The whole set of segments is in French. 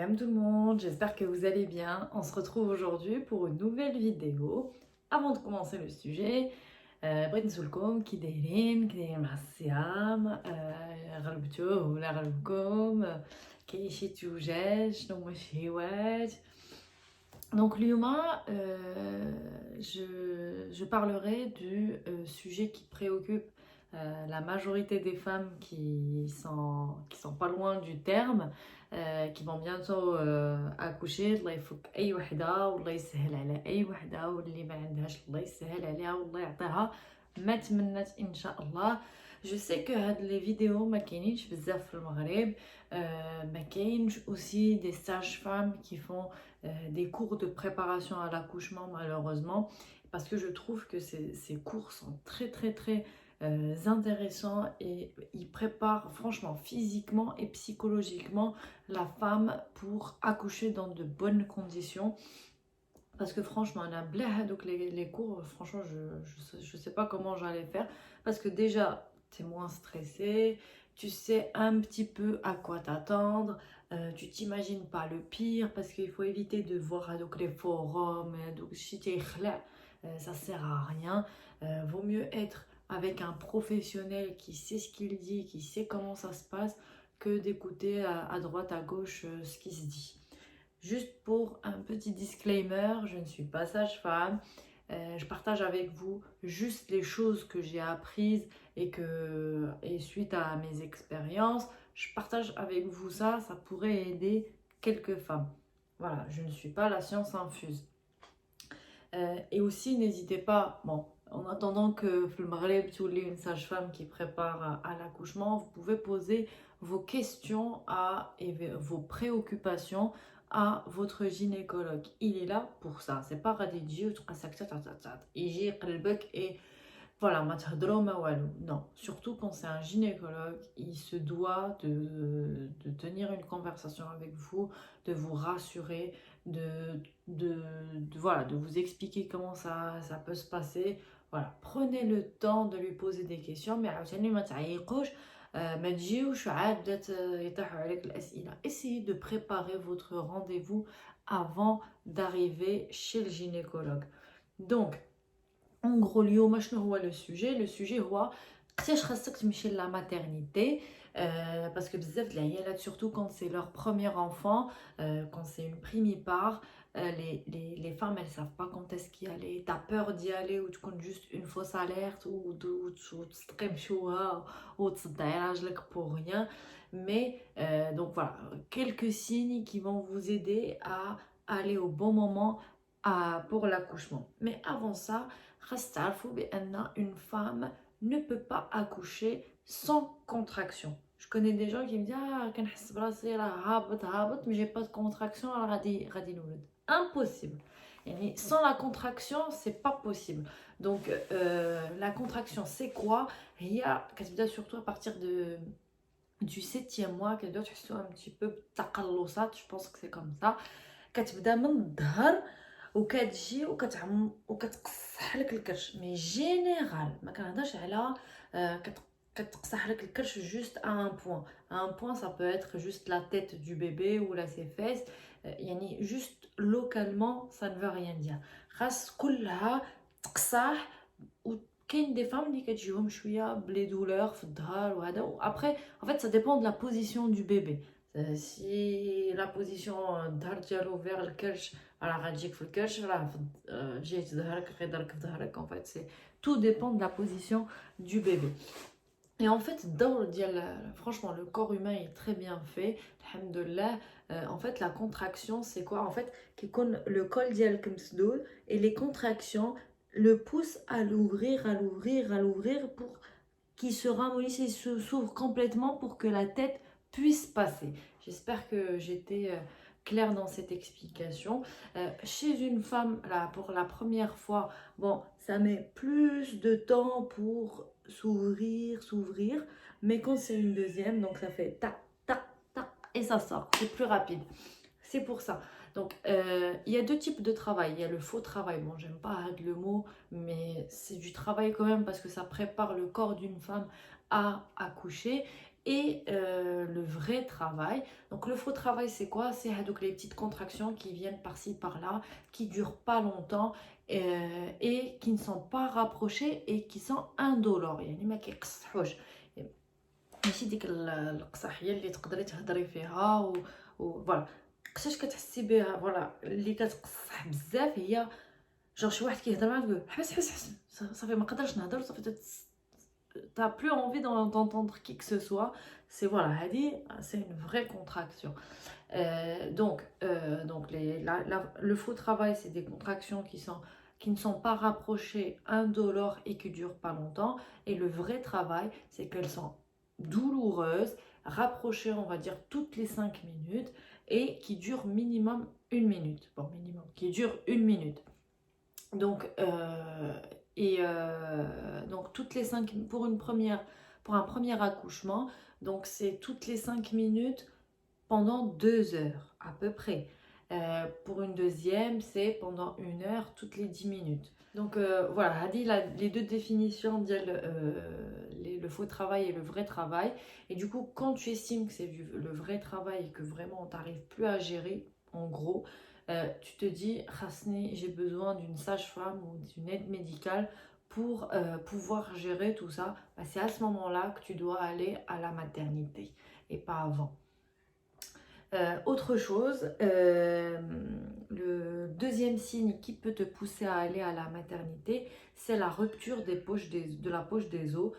Salam tout le monde, j'espère que vous allez bien. On se retrouve aujourd'hui pour une nouvelle vidéo. Avant de commencer le sujet, بغيت نسولكم كي دايرين مع الصيام غلبتوه ولا غلبكم كاين شي توجاج شنو هما الشهوات. Donc Lyuma, je parlerai du sujet qui préoccupe la majorité des femmes qui sont pas loin du terme, qui vont bientôt accoucher. الله يفك أي وحدة والله يسهل على أي وحدة واللي ما عندهاش الله يسهل عليها والله يعطيها ما تمنات إن شاء الله. Je sais que هاد les vidéos ما كاينينش بزاف في المغرب. ما كاينش aussi des sages-femmes qui font des cours de préparation à l'accouchement malheureusement, parce que je trouve que ces cours sont très intéressants et ils préparent franchement physiquement et psychologiquement la femme pour accoucher dans de bonnes conditions. Parce que franchement, on a blé, donc les cours, franchement, je sais pas comment j'allais faire. Parce que déjà, tu es moins stressé, tu sais un petit peu à quoi t'attendre, tu t'imagines pas le pire, parce qu'il faut éviter de voir donc, les forums, donc si tu es ça sert à rien. Vaut mieux être avec un professionnel qui sait ce qu'il dit, qui sait comment ça se passe, que d'écouter à droite, à gauche ce qui se dit. Juste pour un petit disclaimer, je ne suis pas sage-femme. Je partage avec vous juste les choses que j'ai apprises et suite à mes expériences, je partage avec vous ça pourrait aider quelques femmes. Voilà, je ne suis pas la science infuse. Et aussi, n'hésitez pas, bon, en attendant que le Maghreb tolli une sage-femme qui prépare à l'accouchement, vous pouvez poser vos questions et vos préoccupations à votre gynécologue. Il est là pour ça. C'est pas radidji ou et voilà, non, surtout quand c'est un gynécologue, il se doit de tenir une conversation avec vous, de vous rassurer, voilà, de vous expliquer comment ça peut se passer. Voilà, prenez le temps de lui poser des questions, mais essayez de préparer votre rendez-vous avant d'arriver chez le gynécologue. Donc, en gros, اليوم شنو هو le sujet هو قتاش خاصك تمشي la maternité, parce que بزاف د العيالات surtout quand c'est leur premier enfant, quand c'est une primipare, les femmes elles savent pas quand est-ce qu'y aller, t'as peur d'y aller ou tu comptes juste une fausse alerte ou تستقيم شوها ou تصدعي راجلك pour rien. Mais donc voilà, quelques signes qui vont vous aider à aller au bon moment pour l'accouchement. Mais avant ça, une femme ne peut pas accoucher sans contraction. Je connais des gens qui me disent mais j'ai pas de contraction, alors impossible. Sans la contraction, c'est pas possible. Donc la contraction, c'est quoi? Il y a surtout à partir du 7e mois qu'elle doit être un petit peu تقلصات, je pense que c'est comme ça. كتبدا من الظهر وكتجي وكتقصح لك الكرش, مي جينيرال ما كنهضرش على كتقصح لك الكرش juste à un point. À un point, ça peut être juste la tête du bébé ou là ses fesses, يعني juste localement, ça ne veut rien dire. خاص كلها تقصح. وكاين des femmes اللي كتجيهم شويه بلي douleurs في الظهر وهذا. Après, en fait, ça dépend de la position du bébé. Si la position الظهر ديالو vers الكرش راه غتجيك في الكرش, راه جيت ظهرك غيضرك في ظهرك. En fait, tout dépend de la position du bébé. Et en fait, franchement, le corps humain est très bien fait. Alhamdoulilah. En fait, la contraction, c'est quoi? En fait, le col ديالك مسدود et les contractions le poussent à l'ouvrir pour qu'il se ramollisse et s'ouvre complètement pour que la tête puisse passer. J'espère que j'étais claire dans cette explication. Chez une femme, là, pour la première fois, bon, ça met plus de temps pour s'ouvrir, mais quand c'est une deuxième, donc ça fait tac, tac, tac, et ça sort, c'est plus rapide. C'est pour ça. Donc, il y a deux types de travail. Il y a le faux travail. Bon, j'aime pas le mot, mais c'est du travail quand même parce que ça prépare le corps d'une femme à accoucher. et le vrai travail. Donc le faux travail, c'est quoi? C'est donc les petites contractions qui viennent par-ci par-là, qui durent pas longtemps et qui ne sont pas rapprochées et qui sont indolores. يعني ما كيقصحوش. ماشي ديك القصاحيه اللي تقدري تهضري فيها فوالا. قشاش كتحسي بها فوالا اللي كتقصح بزاف هي جوغ شي واحد كيهضر معاك تقول حبس صافي ما قدرتش نهضر صافي t'as plus envie d'entendre qui que ce soit. C'est voilà, c'est une vraie contraction. Donc le faux travail, c'est des contractions qui ne sont pas rapprochées, indolores et qui durent pas longtemps. Et le vrai travail, c'est qu'elles sont douloureuses, rapprochées, on va dire, toutes les 5 minutes et qui durent minimum 1 minute. Bon, minimum, qui durent 1 minute. Donc, donc toutes les 5 pour un premier accouchement, donc c'est toutes les 5 minutes pendant 2 heures à peu près. Pour une deuxième, c'est pendant 1 heure toutes les 10 minutes. Donc voilà, les deux définitions le faux travail et le vrai travail. Et du coup, quand tu estimes que c'est le vrai travail et que vraiment on n'arrive plus à gérer, en gros, tu te dis, Khasni, j'ai besoin d'une sage-femme ou d'une aide médicale pour pouvoir gérer tout ça. Bah, c'est à ce moment-là que tu dois aller à la maternité et pas avant. Autre chose, le deuxième signe qui peut te pousser à aller à la maternité, c'est la rupture de la poche des os.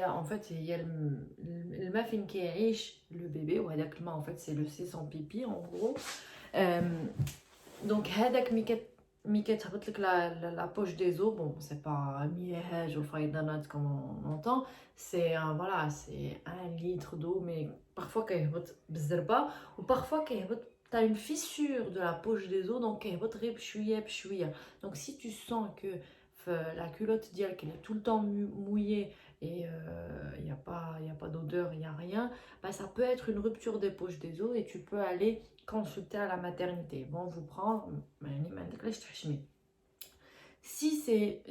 En fait, il y a le mafin qui est le bébé, ou en fait c'est c'est son pipi en gros. Donc مي كتهبط لك la poche des os, bon c'est pas miège ou faydanat comme on entend, c'est voilà, c'est 1 litre d'eau, mais parfois كيهبط بالزربه ou parfois كيهبط t'as une fissure de la poche des os, donc كيهبط غير بشويه بشويه. Donc si tu sens que la culotte ديالك elle est tout le temps mouillée et il n'y a pas d'odeur, il n'y a rien, bah, ça peut être une rupture des poches des os et tu peux aller consulter à la maternité. Ils vont vous prendre, si c'est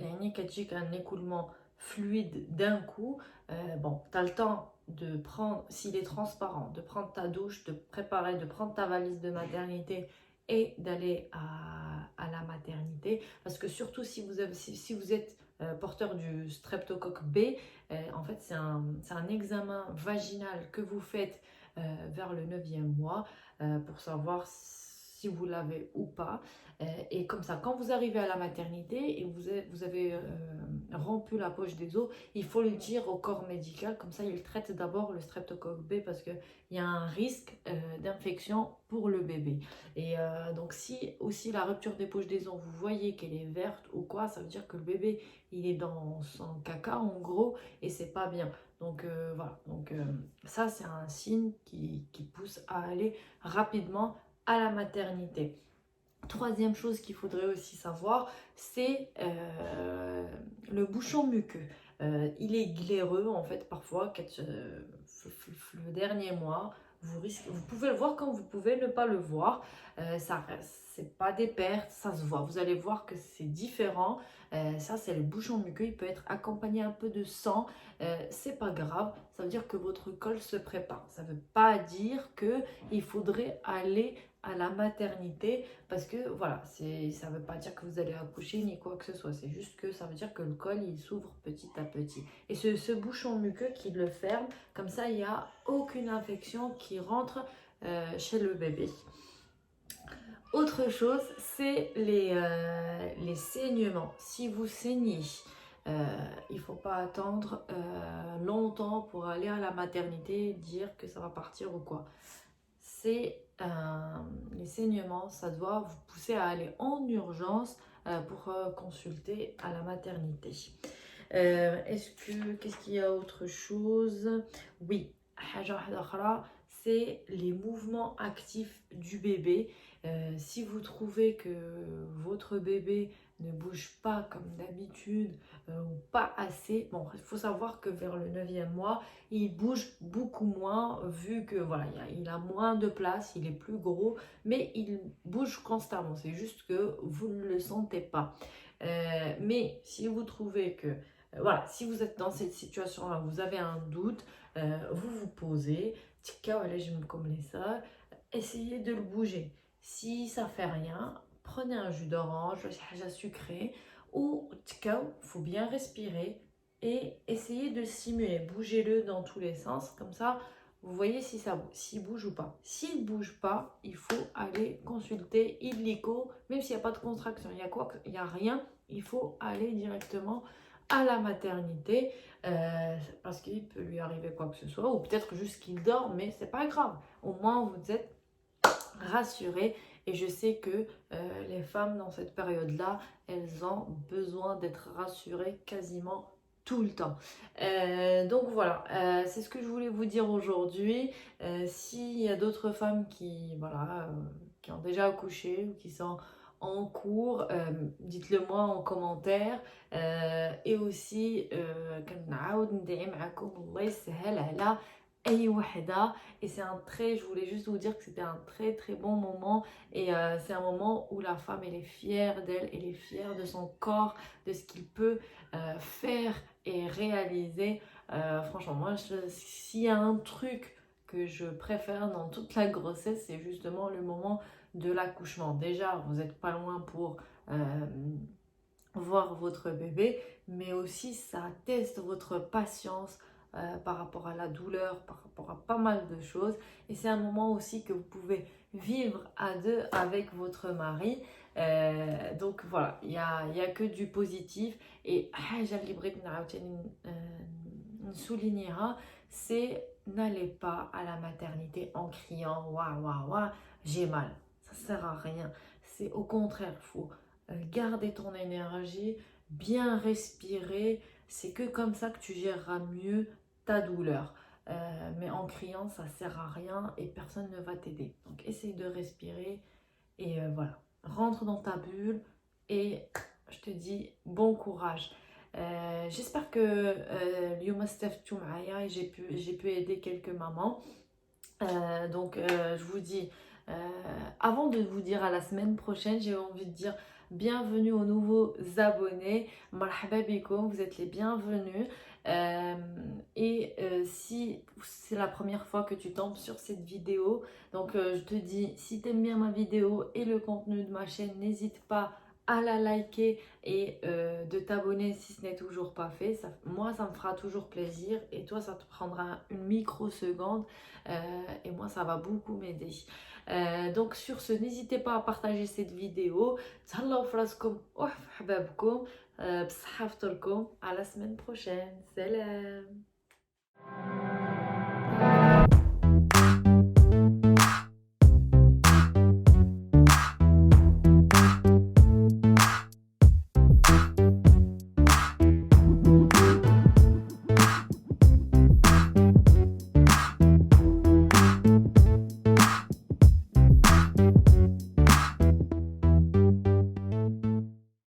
un écoulement fluide d'un coup, bon, tu as le temps de prendre, s'il est transparent, de prendre ta douche, de préparer, de prendre ta valise de maternité et d'aller à la maternité. Parce que surtout si vous êtes porteur du streptocoque B, en fait c'est un examen vaginal que vous faites vers le 9e mois pour savoir si vous l'avez ou pas. Et comme ça, quand vous arrivez à la maternité et vous avez rompu la poche des os, il faut le dire au corps médical. Comme ça, il traite d'abord le streptocoque B parce qu'il y a un risque d'infection pour le bébé. Et donc, si aussi la rupture des poches des os, vous voyez qu'elle est verte ou quoi, ça veut dire que le bébé, il est dans son caca en gros et c'est pas bien. Donc voilà, donc ça c'est un signe qui pousse à aller rapidement à la maternité. Troisième chose qu'il faudrait aussi savoir, c'est le bouchon muqueux. Il est glaireux en fait parfois, le dernier mois. Vous pouvez le voir comme vous pouvez ne pas le voir. C'est pas des pertes, ça se voit. Vous allez voir que c'est différent. Ça, c'est le bouchon muqueux. Il peut être accompagné un peu de sang. C'est pas grave. Ça veut dire que votre col se prépare. Ça veut pas dire que il faudrait aller à la maternité parce que voilà, ça veut pas dire que vous allez accoucher ni quoi que ce soit. C'est juste que ça veut dire que le col il s'ouvre petit à petit. Et ce bouchon muqueux qui le ferme, comme ça il n'y a aucune infection qui rentre chez le bébé. Autre chose, c'est les saignements. Si vous saignez, il ne faut pas attendre longtemps pour aller à la maternité et dire que ça va partir ou quoi. Les saignements, ça doit vous pousser à aller en urgence pour consulter à la maternité. Qu'est-ce qu'il y a autre chose? Oui, c'est les mouvements actifs du bébé. Si vous trouvez que votre bébé ne bouge pas comme d'habitude ou pas assez, bon, il faut savoir que vers le 9e mois, il bouge beaucoup moins vu que voilà, il a moins de place, il est plus gros, mais il bouge constamment. C'est juste que vous ne le sentez pas. Mais si vous trouvez que Voilà, si vous êtes dans cette situation-là, vous avez un doute, vous vous posez, tika wala comme les ça, essayez de le bouger. Si ça fait rien, prenez un jus d'orange, un sucré, ou tika, faut bien respirer et essayez de le simuler. Bougez-le dans tous les sens, comme ça, vous voyez si ça s'il bouge ou pas. S'il ne bouge pas, il faut aller consulter illico, même s'il n'y a pas de contraction, il n'y a rien, il faut aller directement à la maternité parce qu'il peut lui arriver quoi que ce soit, ou peut-être juste qu'il dort, mais c'est pas grave. Au moins, vous êtes rassurés. Et je sais que les femmes dans cette période-là, elles ont besoin d'être rassurées quasiment tout le temps. Donc voilà, c'est ce que je voulais vous dire aujourd'hui. S'il y a d'autres femmes qui ont déjà accouché ou qui sont en cours, dites-le moi en commentaire. Et aussi كنعاود ندعي معكم الله يسهل على أي وحدة. Et je voulais juste vous dire que c'était un très très bon moment. Et c'est un moment où la femme, elle est fière d'elle, elle est fière de son corps, de ce qu'il peut faire et réaliser. Franchement, moi, s'il y a un truc que je préfère dans toute la grossesse, c'est justement le moment de l'accouchement. Déjà, vous n'êtes pas loin pour voir votre bébé, mais aussi ça teste votre patience par rapport à la douleur, par rapport à pas mal de choses. Et c'est un moment aussi que vous pouvez vivre à deux avec votre mari. Donc voilà, il y a que du positif. Et حاجة اللي بغيت نعاوتاني نسولينيها, c'est n'allez pas à la maternité en criant waouh waouh waouh, j'ai mal. Ça sert à rien. C'est au contraire, il faut garder ton énergie, bien respirer. C'est que comme ça que tu géreras mieux ta douleur. Mais en criant, ça sert à rien et personne ne va t'aider. Donc essaye de respirer et voilà. Rentre dans ta bulle et je te dis bon courage. J'espère que اليوم استفدتوا معايا et j'ai pu aider quelques mamans. Donc je vous dis, avant de vous dire à la semaine prochaine, j'ai envie de dire bienvenue aux nouveaux abonnés. Marhaba bikoum, vous êtes les bienvenus. Si c'est la première fois que tu tombes sur cette vidéo, donc je te dis, si tu aimes bien ma vidéo et le contenu de ma chaîne, n'hésite pas à la liker et de t'abonner si ce n'est toujours pas fait. Moi, ça me fera toujours plaisir et toi, ça te prendra une microseconde et moi, ça va beaucoup m'aider. Donc sur ce, n'hésitez pas à partager cette vidéo. Tsallaw fraskom wa hbabkom. بصحة فطوركم. À la semaine prochaine. Salam.